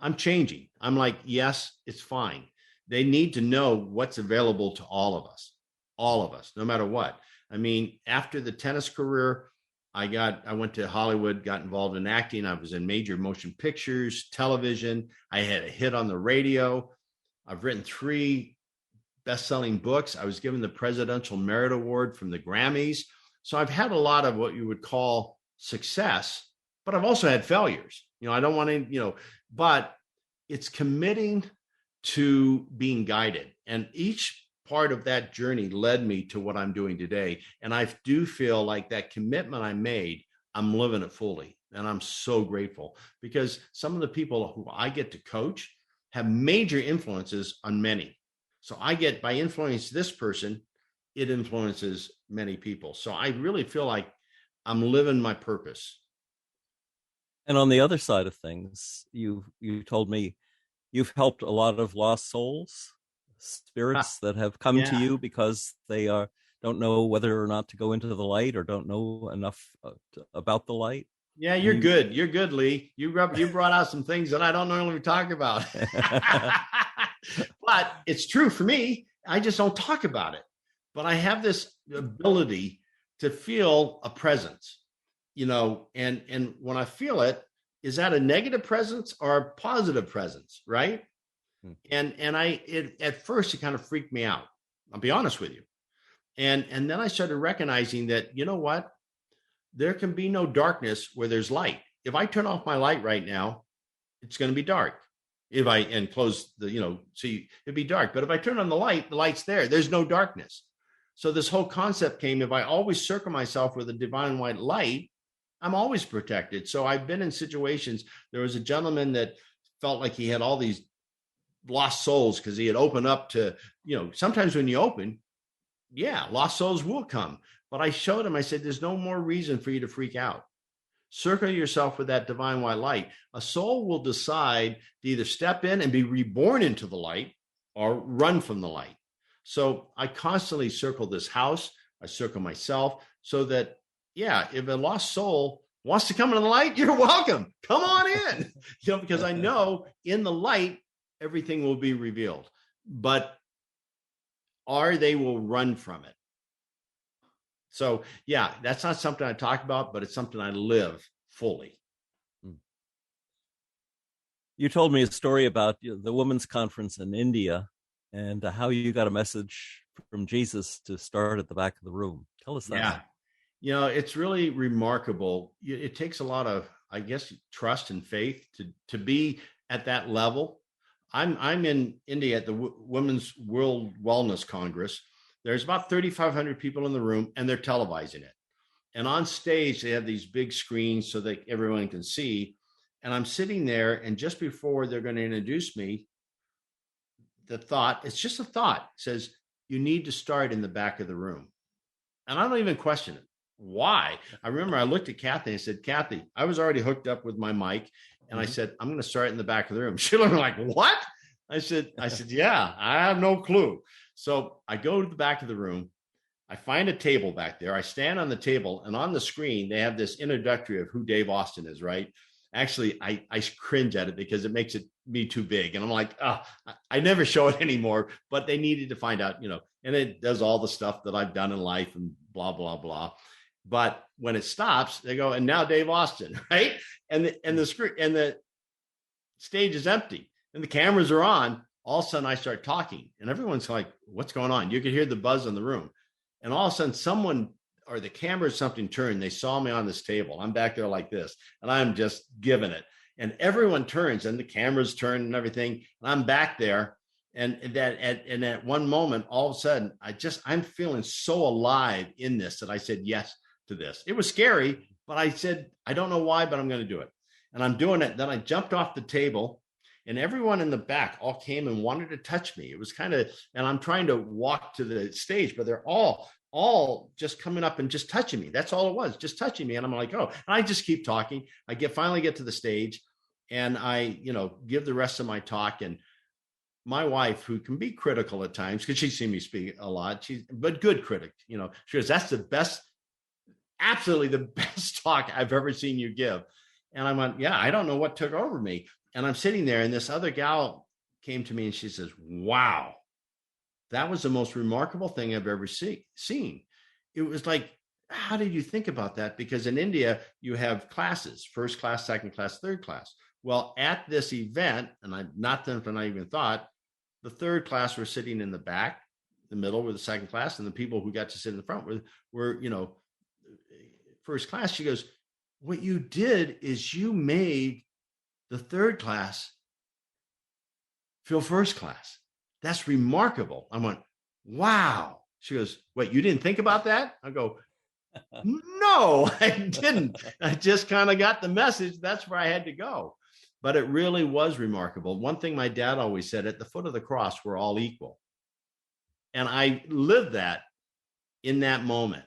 I'm changing. I'm like, yes, it's fine. They need to know what's available to all of us, no matter what. I mean, after the tennis career, I went to Hollywood, got involved in acting. I was in major motion pictures, television. I had a hit on the radio. I've written 3 best-selling books. I was given the Presidential Merit Award from the Grammys. So I've had a lot of what you would call success, but I've also had failures. I don't want to, but it's committing to being guided. And each part of that journey led me to what I'm doing today. And I do feel like that commitment I made, I'm living it fully. And I'm so grateful, because some of the people who I get to coach have major influences on many. So by influencing this person, it influences many people. So I really feel like I'm living my purpose. And on the other side of things, you told me you've helped a lot of lost souls, spirits that have come to you because they don't know whether or not to go into the light, or don't know enough about the light. Yeah, you're good. You're good, Lee. You brought out some things that I don't normally talk about. But it's true for me. I just don't talk about it. But I have this ability to feel a presence, and when I feel it, is that a negative presence or a positive presence, right? And at first it kind of freaked me out. I'll be honest with you. And then I started recognizing that, you know what? There can be no darkness where there's light. If I turn off my light right now, it's going to be dark. If I and close it'd be dark. But if I turn on the light's there. There's no darkness. So this whole concept came, if I always circle myself with a divine white light, I'm always protected. So I've been in situations. There was a gentleman that felt like he had all these lost souls because he had opened up to, sometimes when you open, lost souls will come. But I showed him, I said, there's no more reason for you to freak out. Circle yourself with that divine white light. A soul will decide to either step in and be reborn into the light or run from the light. So I constantly circle this house. I circle myself so that, if a lost soul wants to come into the light, you're welcome. Come on in, because I know in the light, everything will be revealed. But they will run from it. So, that's not something I talk about, but it's something I live fully. You told me a story about the women's conference in India and how you got a message from Jesus to start at the back of the room. Tell us that. Yeah. It's really remarkable. It takes a lot of, I guess, trust and faith to be at that level. I'm in India at the Women's World Wellness Congress. There's about 3,500 people in the room, and they're televising it. And on stage, they have these big screens so that everyone can see. And I'm sitting there, and just before they're going to introduce me, it's just a thought, says, you need to start in the back of the room. And I don't even question it. Why? I remember I looked at Kathy and I said, Kathy, I was already hooked up with my mic. And I said, I'm going to start in the back of the room. She looked like, what? I said, yeah, I have no clue. So I go to the back of the room. I find a table back there. I stand on the table, and on the screen, they have this introductory of who Dave Austin is, right? Actually, I cringe at it because it makes me too big. And I'm like, I never show it anymore, but they needed to find out, and it does all the stuff that I've done in life and blah, blah, blah. But when it stops, they go, and now Dave Austin, right? And the screen and the stage is empty and the cameras are on. All of a sudden I start talking and everyone's like, what's going on? You could hear the buzz in the room. And all of a sudden someone or the camera or something turned. They saw me on this table. I'm back there like this and I'm just giving it. And everyone turns and the cameras turn and everything. And I'm back there. And at one moment, all of a sudden, I'm feeling so alive in this that I said yes to this. It was scary, but I said, I don't know why, but I'm going to do it. And I'm doing it. Then I jumped off the table and everyone in the back all came and wanted to touch me. It was kind of, and I'm trying to walk to the stage, but they're all just coming up and just touching me. That's all it was, just touching me. And I'm like, oh, and I just keep talking. I finally get to the stage and I, give the rest of my talk. And my wife, who can be critical at times, because she's seen me speak a lot, but good critic, she goes, that's the best, absolutely the best talk I've ever seen you give. And I went, yeah, I don't know what took over me. And I'm sitting there and this other gal came to me and she says, wow, that was the most remarkable thing I've ever seen. It was like, how did you think about that? Because in India, you have classes, first class, second class, third class. Well, at this event, and I even thought, the third class were sitting in the back, the middle were the second class, and the people who got to sit in the front were first class. She goes, what you did is you made the third class feel first class. That's remarkable. I went, wow. She goes, what, you didn't think about that? I go, no, I didn't. I just kind of got the message. That's where I had to go. But it really was remarkable. One thing my dad always said, at the foot of the cross, we're all equal. And I lived that in that moment.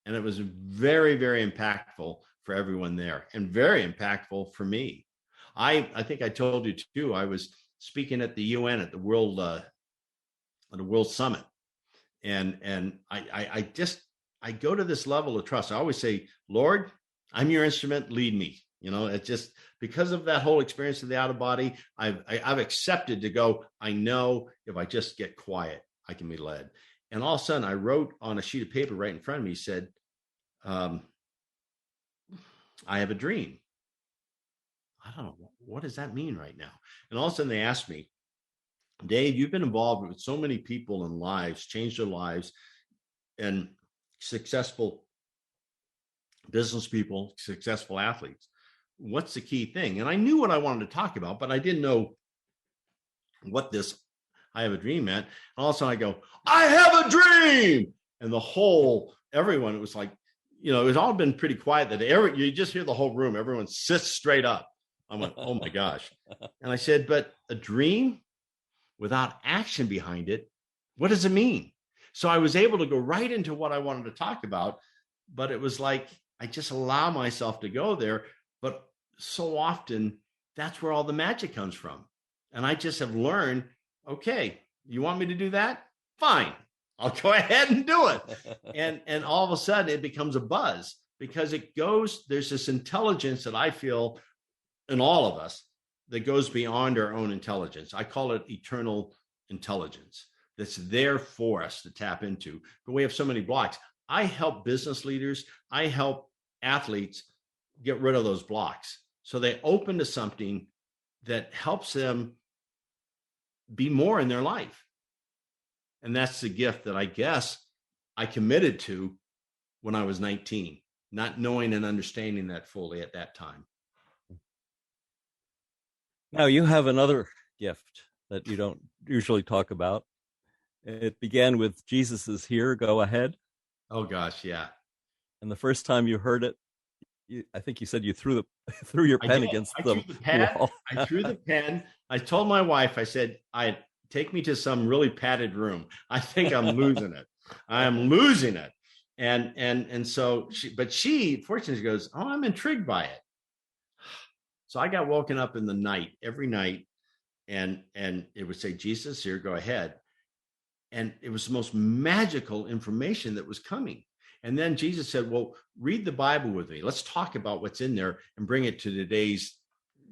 And it was very, very impactful for everyone there and very impactful for me. I think I told you too, I was speaking at the UN at the World Summit. And I go to this level of trust. I always say, Lord, I'm your instrument, lead me. It's just because of that whole experience of the out of body, I've accepted to go, I know if I just get quiet, I can be led. And all of a sudden I wrote on a sheet of paper right in front of me, said, I have a dream. I don't know, what does that mean right now? And all of a sudden they asked me, Dave, you've been involved with so many people and lives, changed their lives, and successful business people, successful athletes. What's the key thing? And I knew what I wanted to talk about, but I didn't know what this I have a dream meant. And all of a sudden I go, I have a dream. And everyone, it was like, it was all been pretty quiet that you just hear the whole room, everyone sits straight up. I went, oh my gosh. And I said, but a dream without action behind it, what does it mean? So I was able to go right into what I wanted to talk about, but it was like, I just allow myself to go there. But so often that's where all the magic comes from. And I just have learned, okay, you want me to do that? Fine. I'll go ahead and do it. And all of a sudden it becomes a buzz because there's this intelligence that I feel in all of us that goes beyond our own intelligence. I call it eternal intelligence that's there for us to tap into. But we have so many blocks. I help business leaders. I help athletes get rid of those blocks. So they open to something that helps them be more in their life. And that's the gift that I guess I committed to when I was 19, not knowing and understanding that fully at that time. Now you have another gift that you don't usually talk about. It began with Jesus is here, go ahead. Oh gosh, yeah. And the first time you heard it, I think you said you threw your pen against the wall. I threw the pen. I told my wife, I said, take me to some really padded room. I think I'm losing it. I am losing it. And so she fortunately goes, oh, I'm intrigued by it. So I got woken up in the night, every night, and it would say, Jesus, here, go ahead. And it was the most magical information that was coming. And then Jesus said, well, read the Bible with me. Let's talk about what's in there and bring it to today's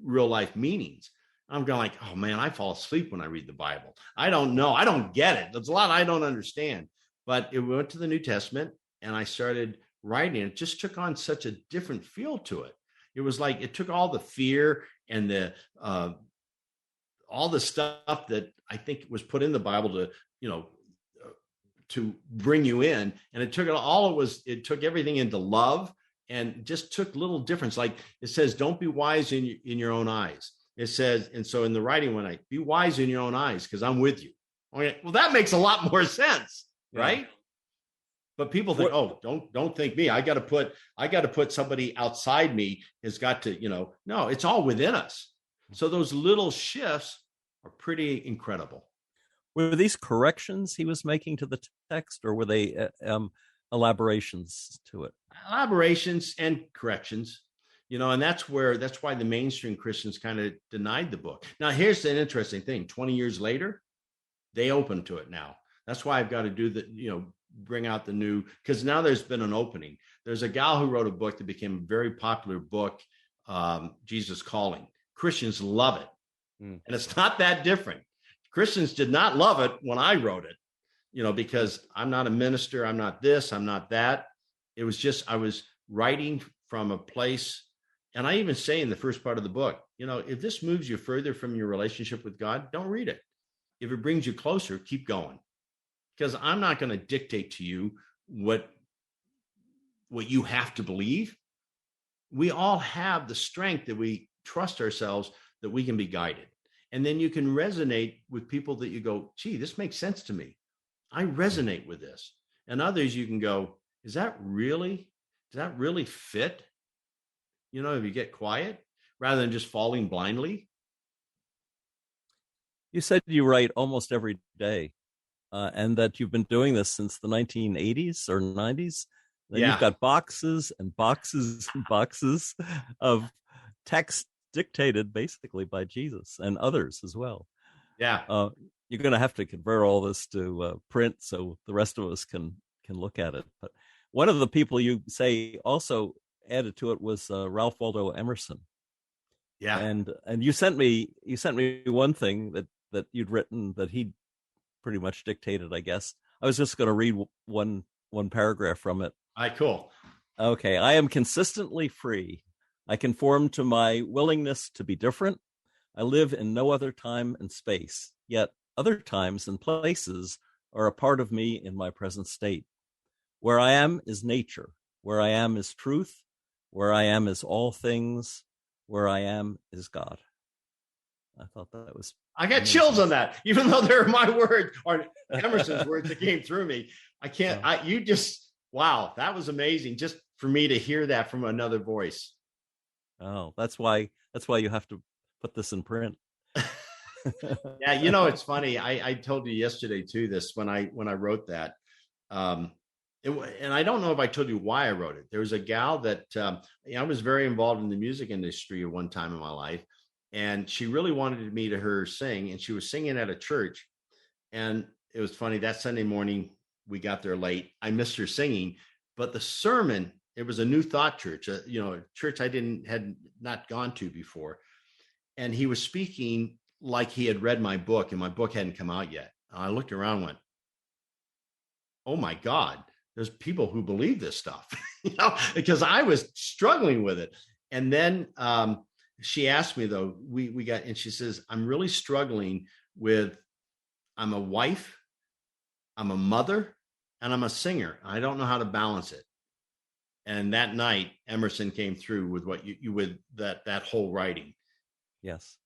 real life meanings. I'm going like, oh man, I fall asleep when I read the Bible. I don't know. I don't get it. There's a lot I don't understand. But it went to the New Testament and I started writing. It just took on such a different feel to it. It was like it took all the fear and all the stuff that I think was put in the Bible to, to bring you in. And it took it took everything into love and just took little difference. Like it says, don't be wise in your own eyes. It says, and so in the writing one night, be wise in your own eyes because I'm with you. Okay, well, that makes a lot more sense, right? But people think, oh, don't think me. I got to put somebody outside me has got to, no, it's all within us. So those little shifts are pretty incredible. Were these corrections he was making to the text, or were they elaborations to it? Elaborations and corrections, and that's why the mainstream Christians kind of denied the book. Now, here's an interesting thing. 20 years later, they open to it now. That's why I've got to do bring out the new, because now there's been an opening. There's a gal who wrote a book that became a very popular book, Jesus Calling. Christians love it. And it's not that different. Christians did not love it when I wrote it, because I'm not a minister. I'm not this, I'm not that. It was just, I was writing from a place. And I even say in the first part of the book, if this moves you further from your relationship with God, don't read it. If it brings you closer, keep going. Because I'm not going to dictate to you what you have to believe. We all have the strength that we trust ourselves that we can be guided. And then you can resonate with people that you go, gee, this makes sense to me. I resonate with this. And others you can go, does that really fit? If you get quiet rather than just falling blindly. You said you write almost every day. And that you've been doing this since the 1980s or 90s. Then you've got boxes and boxes and boxes of text dictated basically by Jesus and others as well. Yeah. You're going to have to convert all this to print so the rest of us can look at it. But one of the people you say also added to it was Ralph Waldo Emerson. Yeah. And you sent me one thing that you'd written that he pretty much dictated, I guess. I was just going to read one paragraph from it. All right, cool. Okay. I am consistently free. I conform to my willingness to be different. I live in no other time and space, yet other times and places are a part of me in my present state. Where I am is nature. Where I am is truth. Where I am is all things. Where I am is God. I thought that was... I got chills on that, even though they're my words or Emerson's words that came through me. I can't, wow, that was amazing just for me to hear that from another voice. Oh, that's why you have to put this in print. Yeah, it's funny. I told you yesterday too, this when I wrote that. And I don't know if I told you why I wrote it. There was a gal that I was very involved in the music industry at one time in my life, and she really wanted me to her sing, and she was singing at a church. And it was funny, that Sunday morning we got there late. I missed her singing, but the sermon, it was a New Thought church, a church I had not gone to before, and he was speaking like he had read my book, and my book hadn't come out yet. And I looked around and went, oh my God. There's people who believe this stuff, because I was struggling with it. And then she asked me though, and she says, I'm really struggling with, I'm a wife, I'm a mother, and I'm a singer. I don't know how to balance it. And that night, Emerson came through with what you with that whole writing. Yes.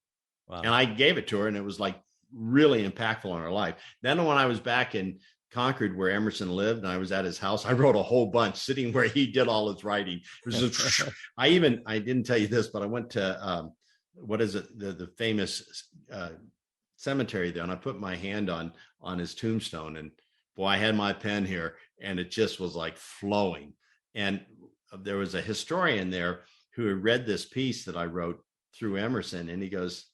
Wow. And I gave it to her, and it was like really impactful on her life. Then when I was back in Concord, where Emerson lived, and I was at his house, I wrote a whole bunch sitting where he did all his writing. It was just, I didn't tell you this, but I went to what is it, the famous cemetery there, and I put my hand on his tombstone, and boy, I had my pen here, and it just was like flowing. And there was a historian there who had read this piece that I wrote through Emerson, and he goes,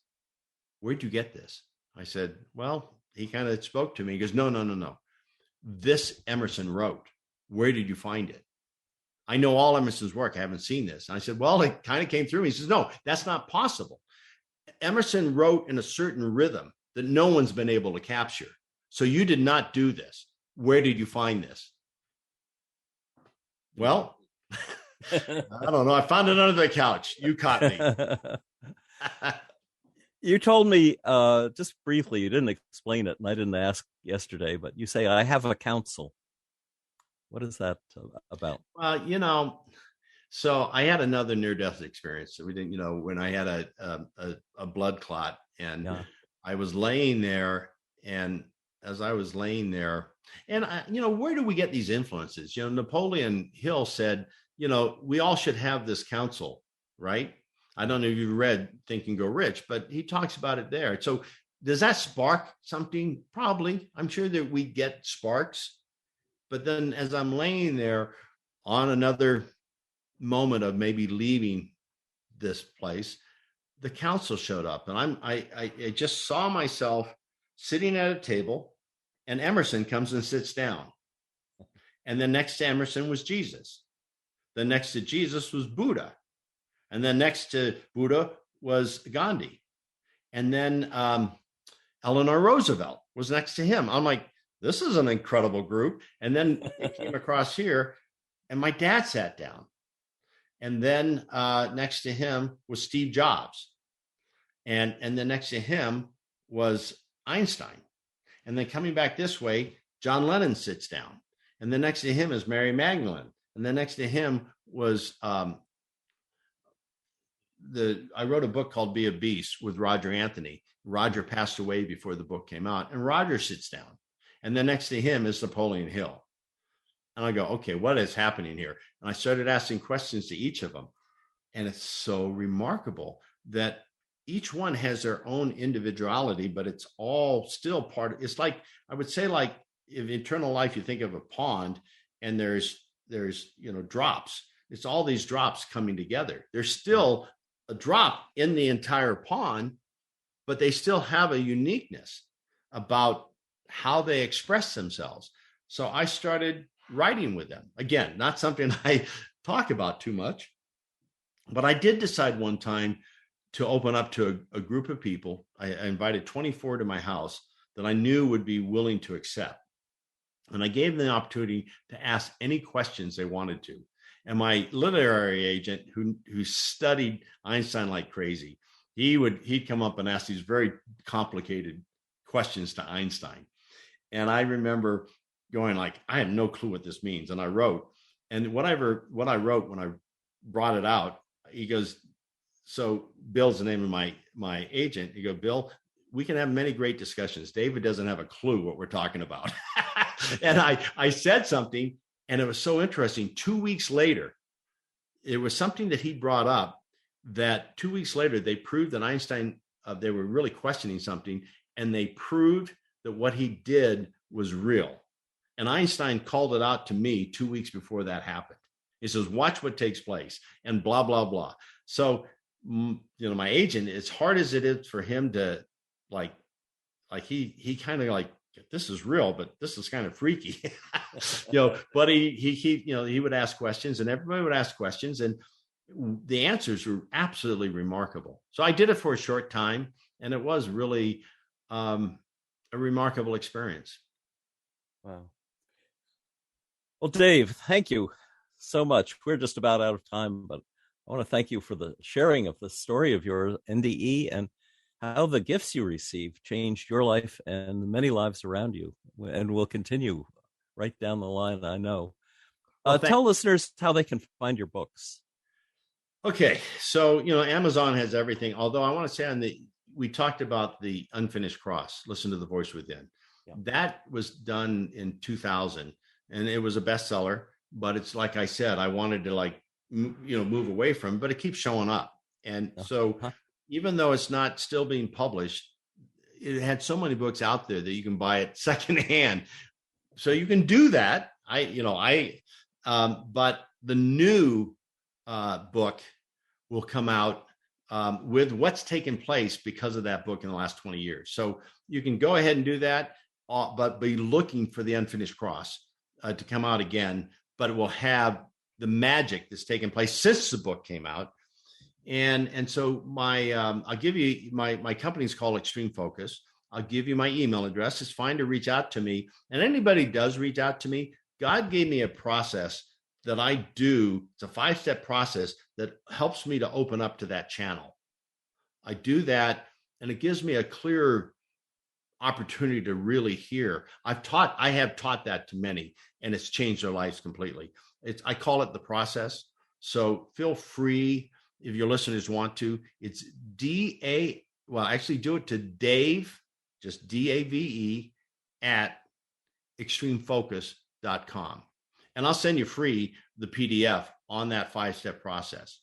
where'd you get this? I said, well, he kind of spoke to me. He goes, no. This Emerson wrote. Where did you find it? I know all Emerson's work. I haven't seen this. And I said, well, it kind of came through me. He says, no, that's not possible. Emerson wrote in a certain rhythm that no one's been able to capture. So you did not do this. Where did you find this? Well, I don't know. I found it under the couch. You caught me. You told me just briefly, you didn't explain it, and I didn't ask yesterday, but you say, I have a counsel. What is that about? Well, so I had another near-death experience. So we didn't, when I had a blood clot, and I was laying there, and as I was laying there, and where do we get these influences? Napoleon Hill said, we all should have this counsel, right? I don't know if you've read Think and Go Rich, but he talks about it there. So does that spark something? Probably. I'm sure that we get sparks. But then as I'm laying there on another moment of maybe leaving this place, the counsel showed up. And I just saw myself sitting at a table, and Emerson comes and sits down. And then next to Emerson was Jesus. Then next to Jesus was Buddha. And then next to Buddha was Gandhi. And then Eleanor Roosevelt was next to him. I'm like, this is an incredible group. And then it came across here, and my dad sat down. And then next to him was Steve Jobs. And then next to him was Einstein. And then coming back this way, John Lennon sits down. And then next to him is Mary Magdalene. And then next to him was I wrote a book called Be a Beast with Roger Anthony. Roger passed away before the book came out, and Roger sits down. And then next to him is Napoleon Hill. And I go, okay, what is happening here? And I started asking questions to each of them. And it's so remarkable that each one has their own individuality, but it's all still it's like, I would say, like if eternal life, you think of a pond, and there's drops. It's all these drops coming together. There's still a drop in the entire pond, but they still have a uniqueness about how they express themselves. So I started writing with them. Again, not something I talk about too much, But I did decide one time to open up to a group of people. I invited 24 to my house that I knew would be willing to accept. And I gave them the opportunity to ask any questions they wanted to. And my literary agent, who studied Einstein like crazy, he'd come up and ask these very complicated questions to Einstein. And I remember going like, I have no clue what this means. And I wrote, and what I wrote when I brought it out, he goes, so Bill's the name of my agent. He goes, Bill, we can have many great discussions. David doesn't have a clue what we're talking about. And I said something, and it was so interesting. 2 weeks later, it was something that he brought up that 2 weeks later, they proved that Einstein, they were really questioning something, and they proved that what he did was real. And Einstein called it out to me 2 weeks before that happened. He says, watch what takes place, and blah, blah, blah. So, my agent, as hard as it is for him to like he kind of like, this is real, but this is kind of freaky, but he would ask questions, and everybody would ask questions, and the answers were absolutely remarkable. So I did it for a short time, and it was really a remarkable experience. Wow. Well, Dave, thank you so much. We're just about out of time, but I want to thank you for the sharing of the story of your NDE and how the gifts you received changed your life and many lives around you, and will continue right down the line, I know. Tell listeners how they can find your books. Okay. So, Amazon has everything. Although I want to say we talked about the Unfinished Cross, Listen to the Voice Within. Yeah. That was done in 2000, and it was a bestseller, but it's like I said, I wanted to move away from it, but it keeps showing up. And so even though it's not still being published, it had so many books out there that you can buy it secondhand. So you can do that. But the new book will come out with what's taken place because of that book in the last 20 years. So you can go ahead and do that, but be looking for the Unfinished Cross to come out again. But it will have the magic that's taken place since the book came out. And so I'll give you my company's called Extreme Focus. I'll give you my email address. It's fine to reach out to me. And anybody does reach out to me, God gave me a process that I do. It's a 5-step process that helps me to open up to that channel. I do that, and it gives me a clear opportunity to really hear. I have taught that to many, and it's changed their lives completely. I call it the process. So feel free, if your listeners want to, it's actually do it to Dave, just DAVE at extremefocus.com. And I'll send you free the PDF on that 5-step process.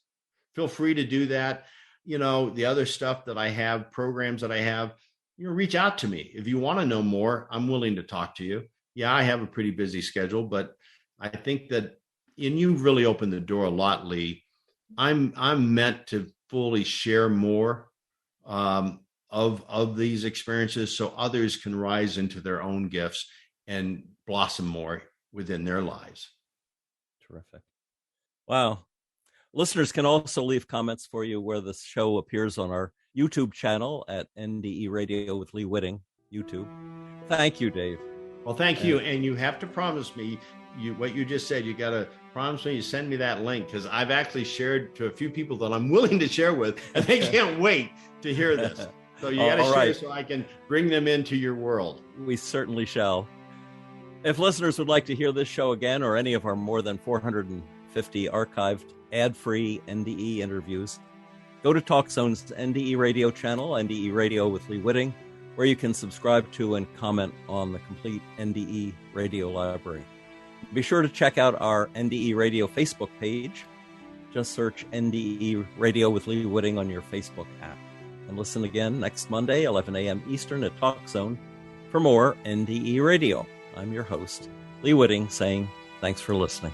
Feel free to do that. The other stuff that I have, programs that I have, reach out to me. If you want to know more, I'm willing to talk to you. Yeah, I have a pretty busy schedule, but I think that, and you really opened the door a lot, Lee. I'm meant to fully share more of these experiences so others can rise into their own gifts and blossom more within their lives. Terrific. Wow. Listeners can also leave comments for you where this show appears on our YouTube channel at NDE Radio with Lee Witting, YouTube. Thank you, Dave. Well, thank you. And you have to promise me what you just said. You got to promise me you send me that link, because I've actually shared to a few people that I'm willing to share with, and they can't wait to hear this. So you got to share so I can bring them into your world. We certainly shall. If listeners would like to hear this show again, or any of our more than 450 archived ad-free NDE interviews, go to TalkZone's NDE Radio channel, NDE Radio with Lee Witting, where you can subscribe to and comment on the complete NDE Radio library. Be sure to check out our NDE Radio Facebook page. Just search NDE Radio with Lee Witting on your Facebook app. And listen again next Monday, 11 a.m. Eastern at TalkZone for more NDE Radio. I'm your host, Lee Witting, saying thanks for listening.